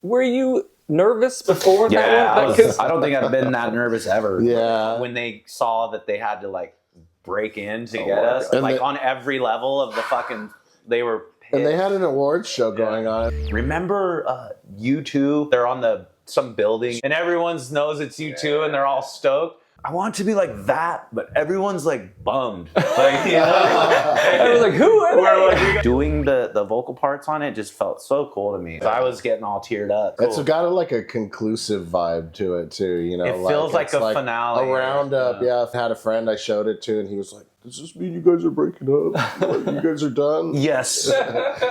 Were you nervous before that? Yeah, I don't think I've been that nervous ever. Yeah. When they saw that they had to like break in to get us, and like on every level of the fucking, they were pissed. And they had an awards show going on. Remember U2? They're on some building and everyone knows it's U2 and they're all stoked. I want it to be like that, but everyone's like bummed. Like, you know? I was like, who are they? Like, doing the vocal parts on it just felt so cool to me. So I was getting all teared up. It's got like a conclusive vibe to it too, you know. It feels like a finale. A roundup, yeah. I had a friend I showed it to and he was like, does this mean you guys are breaking up? Like, you guys are done? Yes.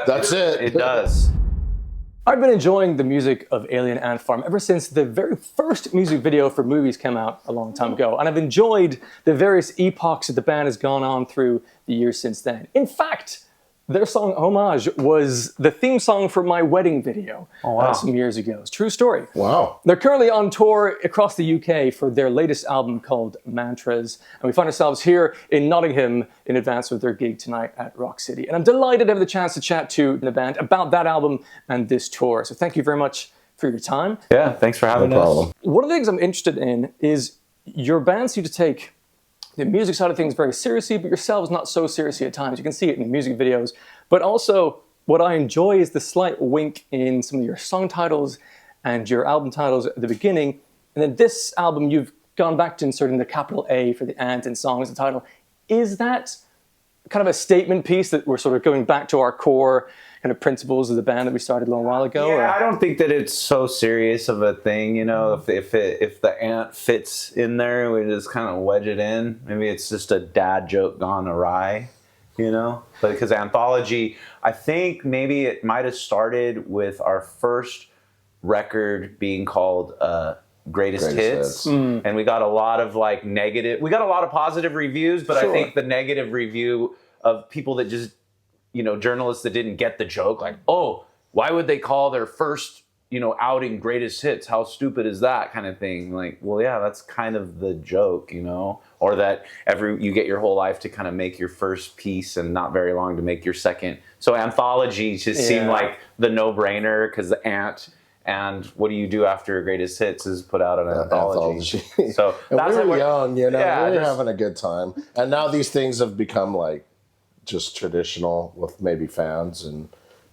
That's it. It does. I've been enjoying the music of Alien Ant Farm ever since the very first music video for movies came out a long time ago. And I've enjoyed the various epochs that the band has gone on through the years since then. In fact, their song Homage was the theme song for my wedding video some years ago. It's a true story. Wow. They're currently on tour across the UK for their latest album called Mantras. And we find ourselves here in Nottingham in advance of their gig tonight at Rock City. And I'm delighted to have the chance to chat to the band about that album and this tour. So thank you very much for your time. Yeah, thanks for having us. One of the things I'm interested in is your band seem to take the music side of things very seriously, but yourselves not so seriously at times. You can see it in the music videos. But also, what I enjoy is the slight wink in some of your song titles and your album titles at the beginning. And then this album, you've gone back to inserting the capital A for the Ant in song as the title. Is that kind of a statement piece that we're sort of going back to our core kind of principles of the band that we started a little while ago? Yeah, I don't think that it's so serious of a thing, you know. If the ant fits in there, we just kind of wedge it in. Maybe it's just a dad joke gone awry, you know. But because Anthology, I think maybe it might have started with our first record being called Greatest Hits. And we got a lot of like negative. We got a lot of positive reviews, but I think the negative review of people that just, you know, journalists that didn't get the joke, like, oh, why would they call their first, you know, outing Greatest Hits? How stupid is that, kind of thing? Like, well, yeah, that's kind of the joke, you know? Or that you get your whole life to kind of make your first piece and not very long to make your second. So Anthology just seemed like the no-brainer, because the Ant and what do you do after Greatest Hits is put out an anthology. So and that's we were like young, you know, yeah, we were having a good time. And now these things have become like just traditional with maybe fans and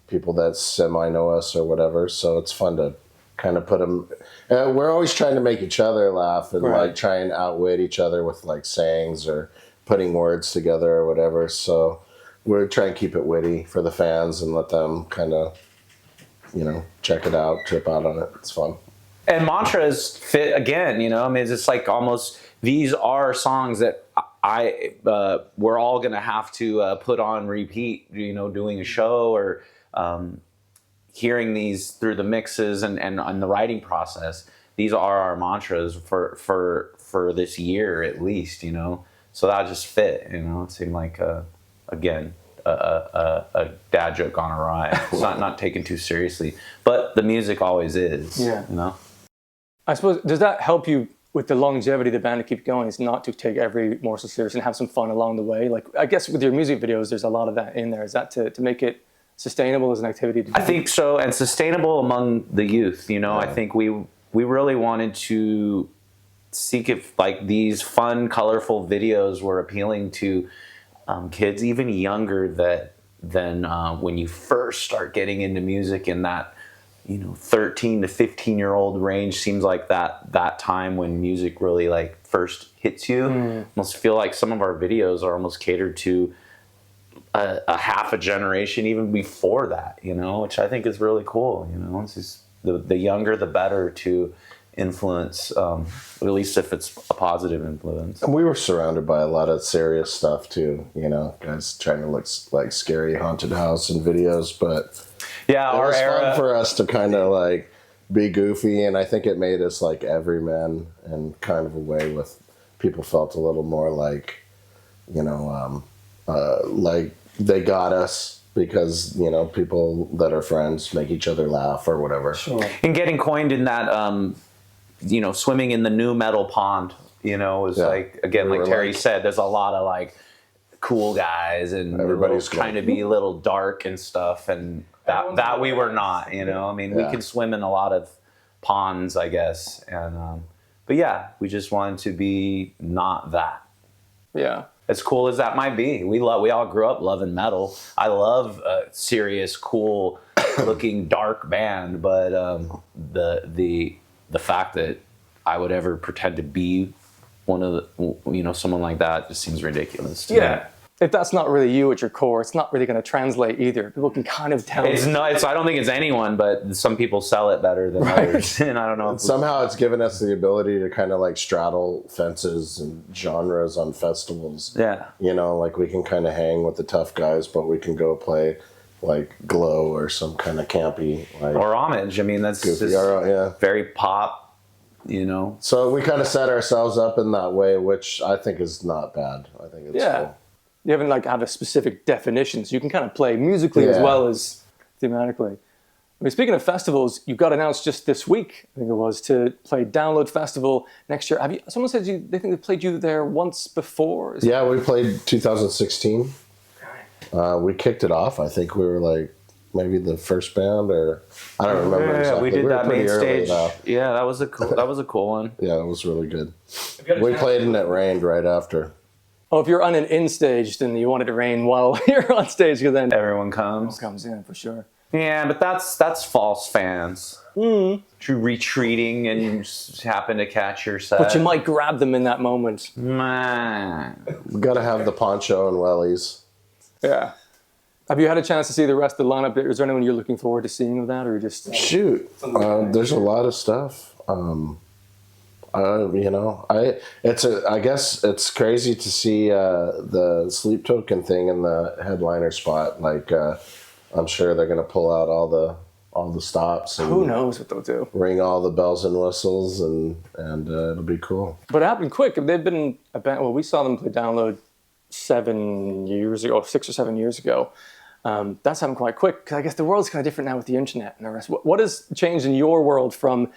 people that semi-know us or whatever. So it's fun to kind of put them... we're always trying to make each other laugh and like try and outwit each other with like sayings or putting words together or whatever. So we're trying to keep it witty for the fans and let them kind of, you know, check it out, trip out on it. It's fun. And Mantras fit again, you know. I mean, it's like almost, these are songs that we're all gonna have to put on repeat, you know, doing a show or hearing these through the mixes and the writing process. These are our mantras for this year at least, you know. So that just fit, you know. It seemed like again a dad joke on a ride. It's not taken too seriously, but the music always is. Yeah. You know. I suppose, does that help you with the longevity of the band to keep going? Is not to take every morsel seriously and have some fun along the way? Like, I guess with your music videos, there's a lot of that in there. Is that to make it sustainable as an activity to do? I think so, and sustainable among the youth. You know, I think we really wanted to seek if like these fun, colorful videos were appealing to kids even younger than when you first start getting into music in that, you know, 13 to 15-year-old range seems like that time when music really like first hits you. Almost feel like some of our videos are almost catered to a half a generation even before that, you know, which I think is really cool. You know, it's just the younger the better to influence, at least if it's a positive influence. And we were surrounded by a lot of serious stuff too, you know, guys trying to look like scary haunted house in videos, but yeah, it was era, fun for us to kind of like be goofy, and I think it made us like everymen in kind of a way with people felt a little more like, you know, like they got us because, you know, people that are friends make each other laugh or whatever. Sure. And getting coined in that, you know, swimming in the new metal pond, you know, was like, again, like Terry said, there's a lot of like cool guys and everybody's trying to be a little dark and stuff. And that we were not, you know. I mean, we Yeah. could swim in a lot of ponds, I guess, and but yeah, we just wanted to be not that. Yeah. As cool as that might be, we all grew up loving metal. I love a serious, cool looking dark band, but the fact that I would ever pretend to be one of the, you know, someone like that just seems ridiculous to me. Yeah. If that's not really you at your core, it's not really going to translate either. People can kind of tell. It's not. I don't think it's anyone, but some people sell it better than others, and I don't know. Somehow it's given us the ability to kind of like straddle fences and genres on festivals. Yeah. You know, like we can kind of hang with the tough guys, but we can go play like Glow or some kind of campy, like, Or Homage. I mean, that's goofy. just Yeah. very pop, you know. So we kind of set ourselves up in that way, which I think is not bad. I think it's cool. You haven't like had a specific definition, so you can kind of play musically as well as thematically. I mean, speaking of festivals, you got announced just this week, I think it was, to play Download Festival next year. Have you? Someone said they think they played you there once before. Yeah, we played 2016. We kicked it off. I think we were like maybe the first band, or I don't remember exactly. We did that pretty main early stage. though. Yeah, that was a cool one. Yeah, it was really good. We played and it rained right after. Oh, if you're on an in stage, then you want it to rain while you're on stage, because then Everyone comes. comes in for sure. Yeah, but that's false fans. You're retreating and you just happen to catch your set. But you might grab them in that moment. Man. We got to have the poncho and wellies. Yeah. Have you had a chance to see the rest of the lineup? Is there anyone you're looking forward to seeing of that, or just Shoot, there's a lot of stuff. You know, I guess it's crazy to see the Sleep Token thing in the headliner spot. Like, I'm sure they're gonna pull out all the stops and who knows what they'll do? ring all the bells and whistles, and it'll be cool. But it happened quick. They've been a band. Well, we saw them play Download 6 or 7 years ago. That's happened quite quick, because I guess the world's kind of different now with the internet and the rest. What has changed in your world from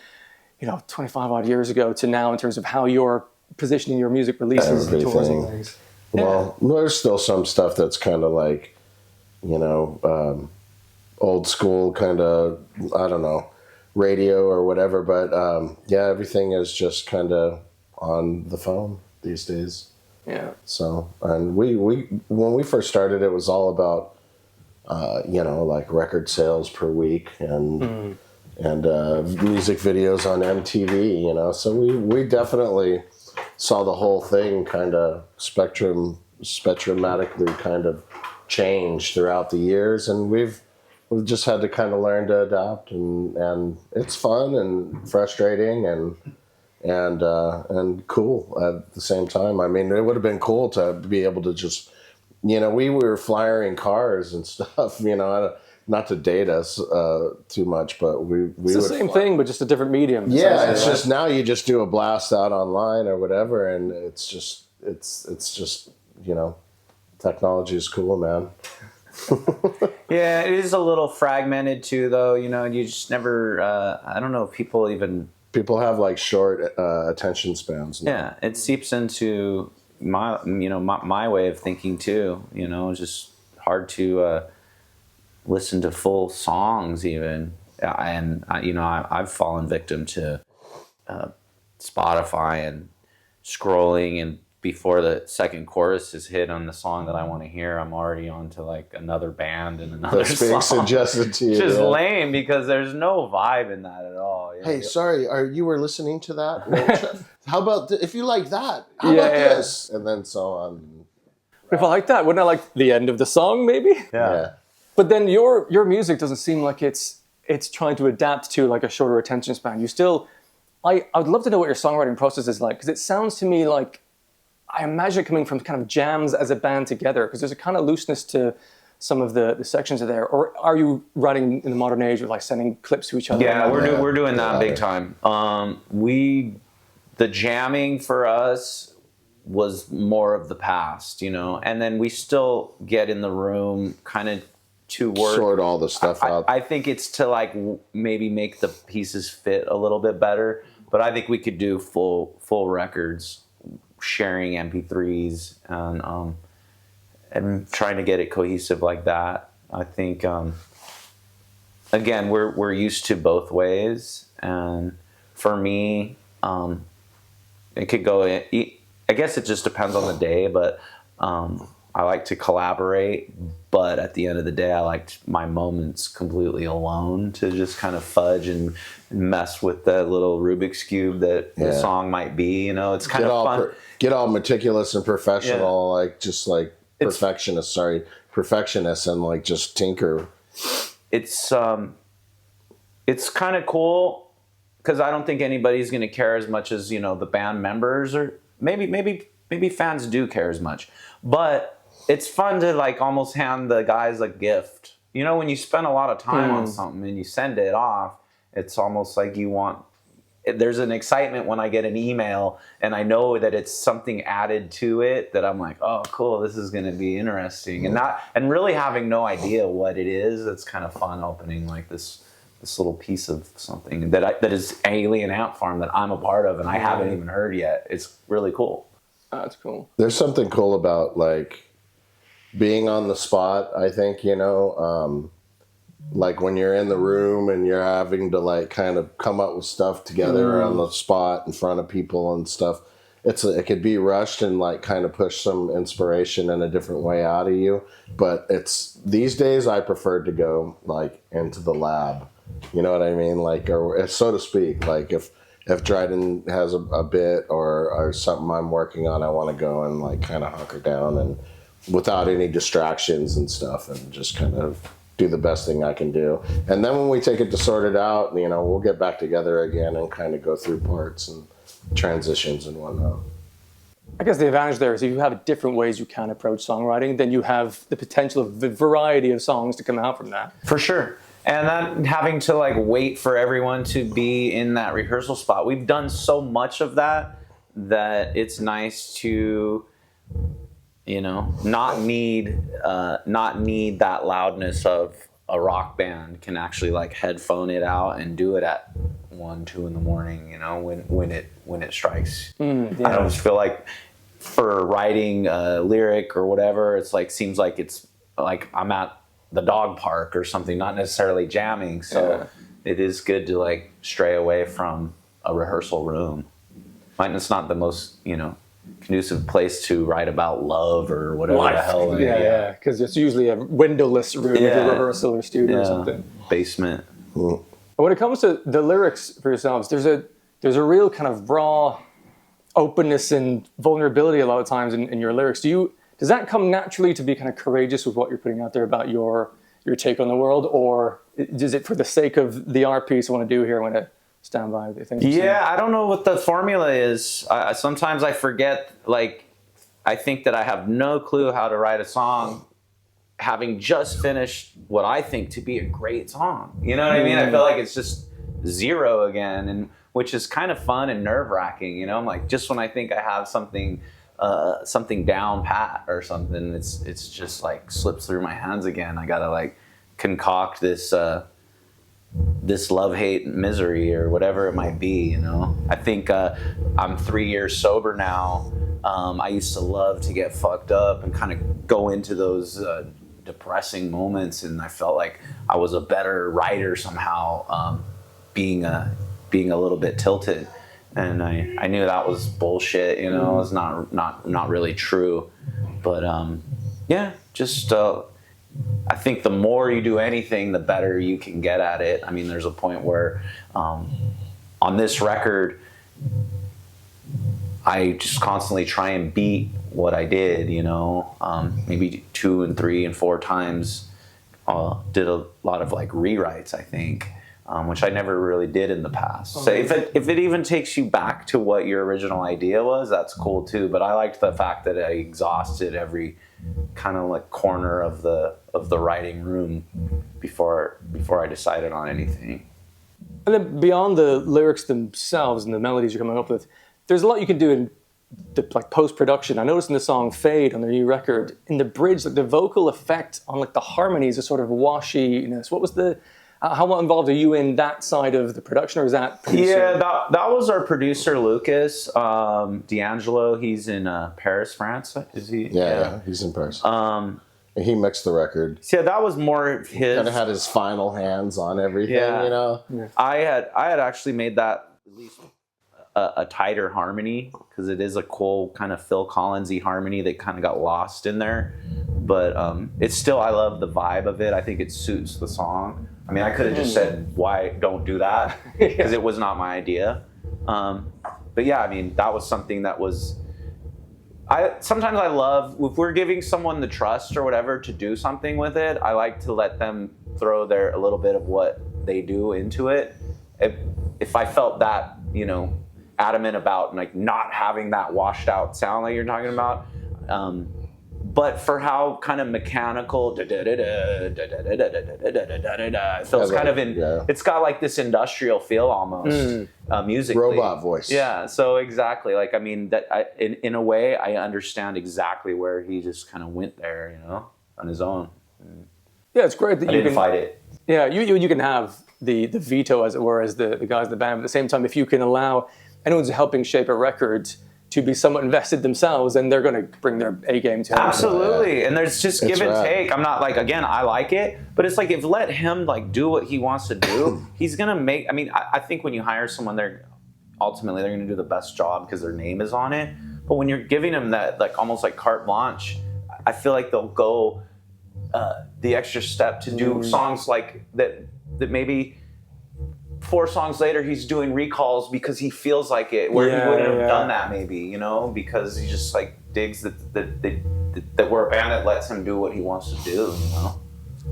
25 odd years ago to now in terms of how you're positioning your music releases, and tours and things? Well, there's still some stuff that's kind of like, old school kind of, I don't know, radio or whatever. But yeah, everything is just kind of on the phone these days. Yeah. So, and we when we first started, it was all about, like record sales per week and music videos on MTV, so we definitely saw the whole thing kind of spectrumatically kind of change throughout the years, and we've just had to kind of learn to adapt, and it's fun and frustrating and cool at the same time. I mean, it would have been cool to be able to just, we were flyering cars and stuff, not to date us too much, but we It's the same thing, but just a differment medium. Yeah, it's just now you just do a blast out online or whatever, and it's just technology is cool, man. Yeah, it is a little fragmented too, though. You just never. I don't know if people have like short attention spans now. Yeah, it seeps into my my way of thinking too. It's just hard to listen to full songs even, and I've fallen victim to Spotify and scrolling, and before the second chorus is hit on the song that I want to hear, I'm already on to like another band and another That's being song. suggested to you. It's just lame because there's no vibe in that at all. Hey, sorry, you were listening to that? Well, how about if you like that? How about this? And then so on. If I like that, wouldn't I like the end of the song, maybe? Yeah. But then your music doesn't seem like it's trying to adapt to like a shorter attention span. You still, I would love to know what your songwriting process is like, because it sounds to me like, I imagine it coming from kind of jams as a band together, because there's a kind of looseness to some of the sections are there. Or are you writing in the modern age with like sending clips to each other? Yeah, we're doing that big time. The jamming for us was more of the past, and then we still get in the room kind of to work, sort all the stuff out. I think it's to like maybe make the pieces fit a little bit better, but I think we could do full records, sharing MP3s and trying to get it cohesive like that. I think again, we're used to both ways, and for me, it could go. I guess it just depends on the day, but I like to collaborate. But at the end of the day, I like my moments completely alone to just kind of fudge and mess with that little Rubik's cube that the song might be. You know, it's kind of fun. Get all meticulous and professional, like just like perfectionist, and like just tinker. It's kind of cool because I don't think anybody's going to care as much as, you know, the band members, or maybe fans do care as much, but it's fun to like almost hand the guys a gift. You know, when you spend a lot of time on something and you send it off, it's almost like there's an excitement when I get an email and I know that it's something added to it that I'm like, oh, cool, this is going to be interesting. And really having no idea what it is, it's kind of fun opening like this little piece of something that is Alien Ant Farm that I'm a part of and I haven't even heard yet. It's really cool. That's cool. There's something cool about like being on the spot, I think, you know, like when you're in the room and you're having to like kind of come up with stuff together on the spot in front of people and stuff. It could be rushed and like kind of push some inspiration in a different way out of you. But these days I prefer to go like into the lab. You know what I mean? Like, or so to speak, like if Dryden has a bit or something I'm working on, I want to go and like kind of hunker down and without any distractions and stuff and just kind of do the best thing I can do. And then when we take it to sort it out, you know, we'll get back together again and kind of go through parts and transitions and whatnot. I guess the advantage there is if you have different ways you can approach songwriting, then you have the potential of the variety of songs to come out from that. For sure. And then having to like wait for everyone to be in that rehearsal spot. We've done so much of that it's nice to, you know, not need that loudness of a rock band. Can actually like headphone it out and do it at 1-2 in the morning, you know, when it strikes. I always feel like for writing a lyric or whatever, it's like seems like it's like I'm at the dog park or something, not necessarily jamming. So it is good to like stray away from a rehearsal room. It's not the most, you know, conducive place to write about love or whatever the hell. Because it's usually a windowless room, a rehearsal or studio or something. Basement. When it comes to the lyrics for yourselves, there's a real kind of raw openness and vulnerability a lot of times in your lyrics. Does that come naturally to be kind of courageous with what you're putting out there about your take on the world, or is it for the sake of the art piece I want to do here, I want to stand by the things? Yeah, I don't know what the formula is. Sometimes I forget, like, I think that I have no clue how to write a song having just finished what I think to be a great song. You know what I mean? I feel like it's just zero again, and which is kind of fun and nerve-wracking, you know? I'm like, just when I think I have something down pat or something, it's just like slips through my hands again. I gotta like concoct this love, hate, misery or whatever it might be, you know? I think I'm 3 years sober now. I used to love to get fucked up and kind of go into those depressing moments, and I felt like I was a better writer somehow, being a little bit tilted. And I knew that was bullshit, you know, it's not really true. But I think the more you do anything, the better you can get at it. I mean, there's a point where on this record, I just constantly try and beat what I did, you know, maybe 2 and 3 and 4 times. Did a lot of like rewrites, I think. Which I never really did in the past. So if it even takes you back to what your original idea was, that's cool too. But I liked the fact that I exhausted every kind of like corner of the writing room before I decided on anything. And then beyond the lyrics themselves and the melodies you're coming up with, there's a lot you can do in the like post-production. I noticed in the song Fade on the new record, in the bridge, like the vocal effect on like the harmonies, a sort of washiness. What was how involved are you in that side of the production, or is that producer? Yeah, that was our producer, Lucas D'Angelo. He's in Paris, France. Is he? Yeah, he's in Paris. He mixed the record. See, that was more of his. Kind of had his final hands on everything, Yeah. you know? Yeah. I had actually made that at least a tighter harmony, because it is a cool kind of Phil Collins-y harmony that kind of got lost in there. But it's still, I love the vibe of it. I think it suits the song. I mean, I could have just said, why don't do that? Because it was not my idea. But yeah, I mean, that was something that was... Sometimes I love, if we're giving someone the trust or whatever to do something with it, I like to let them throw a little bit of what they do into it. If I felt that, you know, adamant about like not having that washed out sound like you're talking about, but for how kind of mechanical, it feels kind of it's got like this industrial feel almost, musically. Robot voice. Yeah, so exactly. Like, I mean, in a way, I understand exactly where he just kind of went there, you know, on his own. Yeah, it's great that I didn't fight it. Yeah, you can have the veto, as it were, as the guys in the band. But at the same time, if you can allow anyone who's helping shape a record to be somewhat invested themselves, then they're going to bring their A game to it. Absolutely. And there's just give and take. I'm not like, again, I like it, but it's like, if let him like do what he wants to do, he's going to make, I mean, I think when you hire someone, ultimately they're going to do the best job because their name is on it. But when you're giving them that, like, almost like carte blanche, I feel like they'll go the extra step to do songs like that maybe 4 songs later he's doing recalls because he feels like it, where he wouldn't have done that maybe, you know, because he just like digs that we're a band that lets him do what he wants to do, you know.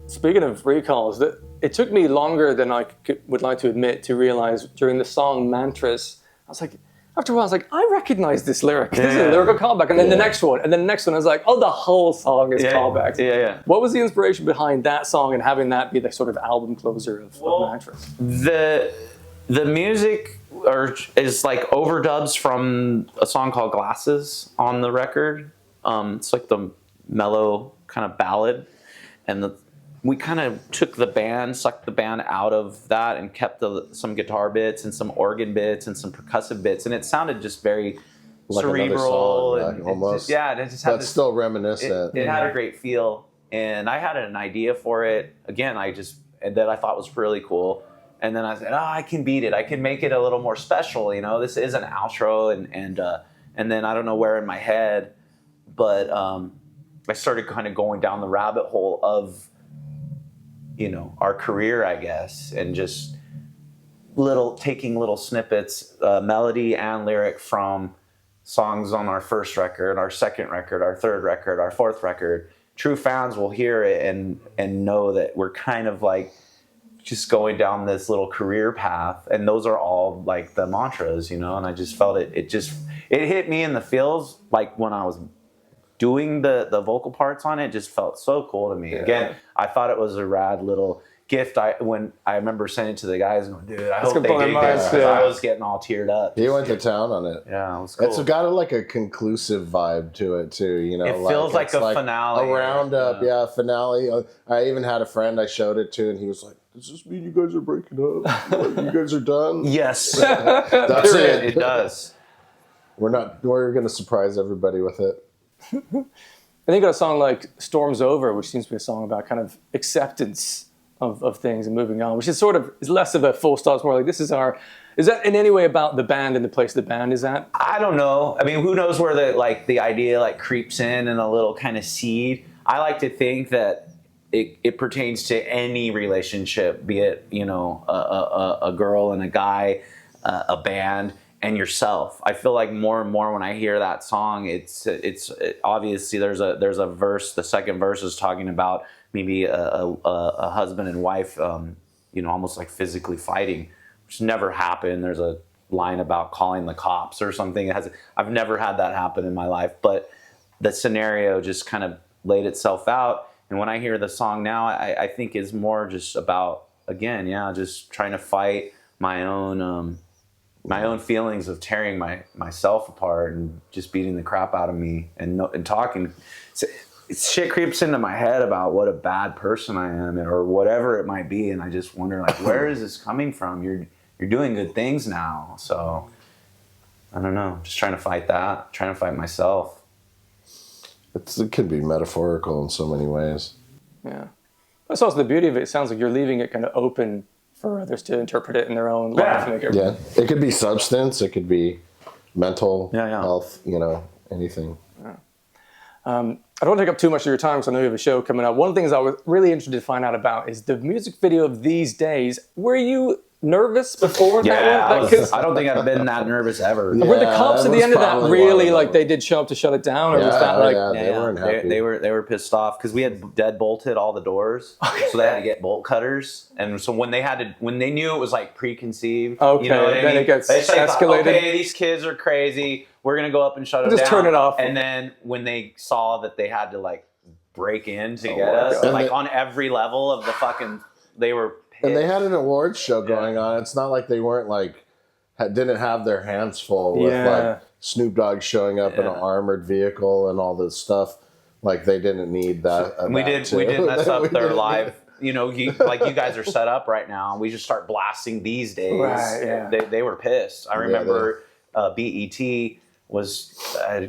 Speaking of recalls, it took me longer than I would like to admit to realize during the song Mantras. I was like, after a while, I was like, I recognize this lyric. This is a lyrical callback. And then the next one. And then the next one, I was like, oh, the whole song is callbacks. Yeah. What was the inspiration behind that song and having that be the sort of album closer of Mantras? The music is like overdubs from a song called Glasses on the record. It's like the mellow kind of ballad. And we kind of sucked the band out of that and kept some guitar bits and some organ bits and some percussive bits. And it sounded just very like cerebral. Song, and almost. It just had still reminiscent. It had a great feel. And I had an idea for it. Again, that I thought was really cool. And then I said, I can beat it. I can make it a little more special. You know, this is an outro. And then I don't know where in my head, but I started kind of going down the rabbit hole of, you know, our career, I guess, and just taking little snippets, melody and lyric from songs on our first record, our second record, our third record, our fourth record. True fans will hear it and know that we're kind of like just going down this little career path, and those are all like the mantras, you know. And I just felt it hit me in the feels, like when I was doing the vocal parts on it, just felt so cool to me. Yeah. Again, I thought it was a rad little gift. When I remember sending it to the guys, going, dude, I hope they dig this. I was getting all teared up. He went to town on it. Yeah, it was cool. It's got like a conclusive vibe to it too. You know, it feels like a finale, a roundup. Yeah, finale. I even had a friend I showed it to, and he was like, "Does this mean you guys are breaking up? Like, you guys are done?" Yes, that's it. It does. We're going to surprise everybody with it. I think you got a song like Storm's Over, which seems to be a song about kind of acceptance of things and moving on, which is less of a full stop. It's more like, is that in any way about the band and the place the band is at? I don't know. I mean, who knows where the idea creeps in and a little kind of seed. I like to think that it pertains to any relationship, be it, you know, a girl and a guy, a band, and yourself. I feel like more and more when I hear that song, it's obviously there's a verse. The second verse is talking about maybe a husband and wife, you know, almost like physically fighting, which never happened. There's a line about calling the cops or something. I've never had that happen in my life, but the scenario just kind of laid itself out. And when I hear the song now, I think is more just about, again, just trying to fight my own feelings of tearing myself apart and just beating the crap out of me and talking. Shit creeps into my head about what a bad person I am or whatever it might be, and I just wonder, like, where is this coming from? You're doing good things now, so I don't know. Just trying to fight that, trying to fight myself. it can be metaphorical in so many ways. Yeah. That's also the beauty of it. It sounds like you're leaving it kind of open for others to interpret it in their own life. Yeah. It could be substance. It could be mental health, anything. I don't want to take up too much of your time because I know you have a show coming up. One of the things I was really interested to find out about is the music video of These Days. Were you nervous before that one? I don't think I've been that nervous ever. Were the cops at the end of that really like they did show up to shut it down, or was that like they weren't happy? They were pissed off because we had deadbolted all the doors, so they had to get bolt cutters. And so when they knew it was like preconceived, okay, then it gets escalated. Okay, these kids are crazy. We're gonna go up and shut it down. Just turn it off. And then when they saw that they had to like break in to get us, like on every level of the fucking, they were. And they had an awards show going on. It's not like they weren't like, didn't have their hands full with like Snoop Dogg showing up in an armored vehicle and all this stuff. Like they didn't need that. We did mess up their live. Like you guys are set up right now. We just start blasting These Days. Right, yeah. They were pissed. I remember BET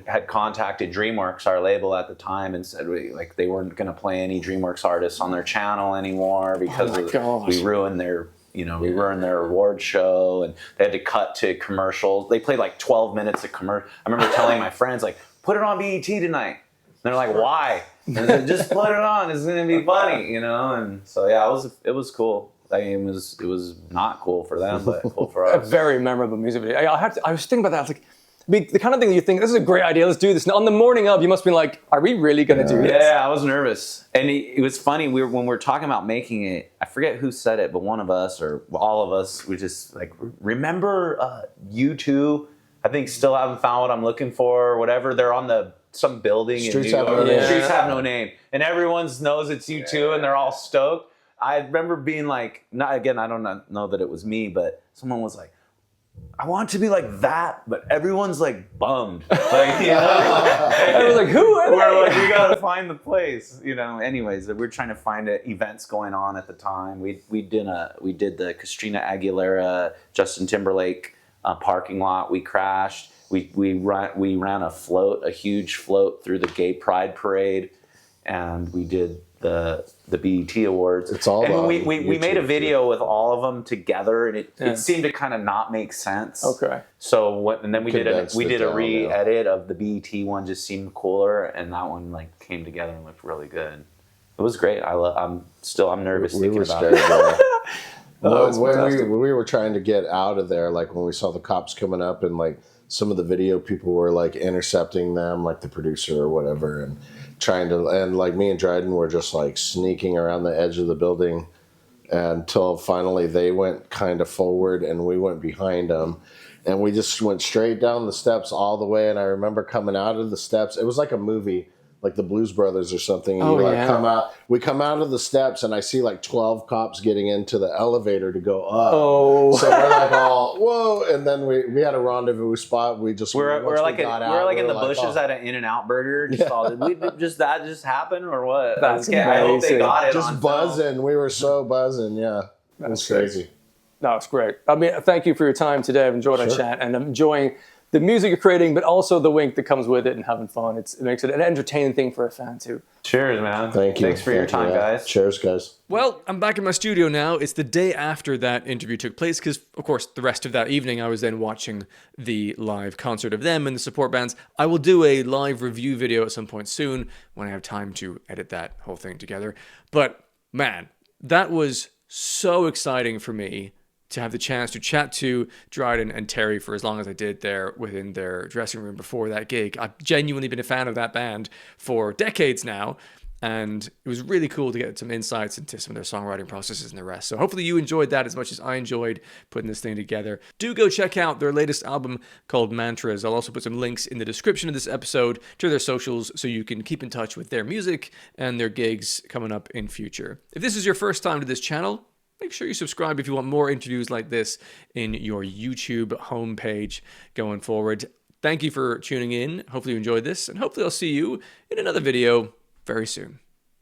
had contacted DreamWorks, our label at the time, and said they weren't going to play any DreamWorks artists on their channel anymore because we ruined their award show, and they had to cut to commercials. They played like 12 minutes of commercial. I remember telling my friends like, put it on BET tonight. And they're like, why? And I said, just put it on. It's going to be funny, And so it was cool. I mean, it was not cool for them, but cool for us. A very memorable music video. I was thinking about that. I was like, the kind of thing that you think, this is a great idea, let's do this. Now, on the morning of, you must be like, are we really going to do this? Yeah, I was nervous. And it was funny, when we were talking about making it, I forget who said it, but one of us, or all of us, we just like, remember U2? I think Still Haven't Found What I'm Looking For, or whatever. They're on some building in New York. Streets Have No Name. And everyone knows it's U2, and they're all stoked. I remember being like, I don't know that it was me, but someone was like, I want to be like that, but everyone's like bummed. I was like, who are they? We're like, we gotta find the place, Anyways, we're trying to find events going on at the time. We did the Christina Aguilera, Justin Timberlake parking lot. We crashed. We ran a huge float through the Gay Pride Parade, and we did the BET Awards. It's all and we made a video with all of them together, and it seemed to kind of not make sense. Okay. So and then we did a re-edit of the BET one, just seemed cooler, and that one like came together and looked really good. It was great. I'm nervous thinking about it. When we were trying to get out of there, like when we saw the cops coming up, and like some of the video people were like intercepting them, like the producer or whatever, and and like me and Dryden were just like sneaking around the edge of the building until finally they went kind of forward and we went behind them, and we just went straight down the steps all the way. And I remember coming out of the steps, it was like a movie, like the Blues Brothers or something. And we come out of the steps, and I see like 12 cops getting into the elevator to go up. Oh. So we're like, whoa. And then we had a rendezvous spot. We're like in the bushes at an In-N-Out burger. Did that just happen or what? That's amazing. I hope they got it. Just buzzing. We were so buzzing. Yeah. It was crazy. No, it's great. I mean, thank you for your time today. I've enjoyed our chat, and I'm enjoying the music you're creating, but also the wink that comes with it and having fun. It makes it an entertaining thing for a fan too. Cheers, man. Thank you. Thanks for your time, guys. Cheers, guys. Well, I'm back in my studio now. It's the day after that interview took place because, of course, the rest of that evening I was then watching the live concert of them and the support bands. I will do a live review video at some point soon when I have time to edit that whole thing together. But, man, that was so exciting for me to have the chance to chat to Dryden and Terry for as long as I did there within their dressing room before that gig. I've genuinely been a fan of that band for decades now, and it was really cool to get some insights into some of their songwriting processes and the rest. So hopefully you enjoyed that as much as I enjoyed putting this thing together. Do go check out their latest album called Mantras. I'll also put some links in the description of this episode to their socials so you can keep in touch with their music and their gigs coming up in future. If this is your first time to this channel, make sure you subscribe if you want more interviews like this in your YouTube homepage going forward. Thank you for tuning in. Hopefully you enjoyed this, and hopefully I'll see you in another video very soon.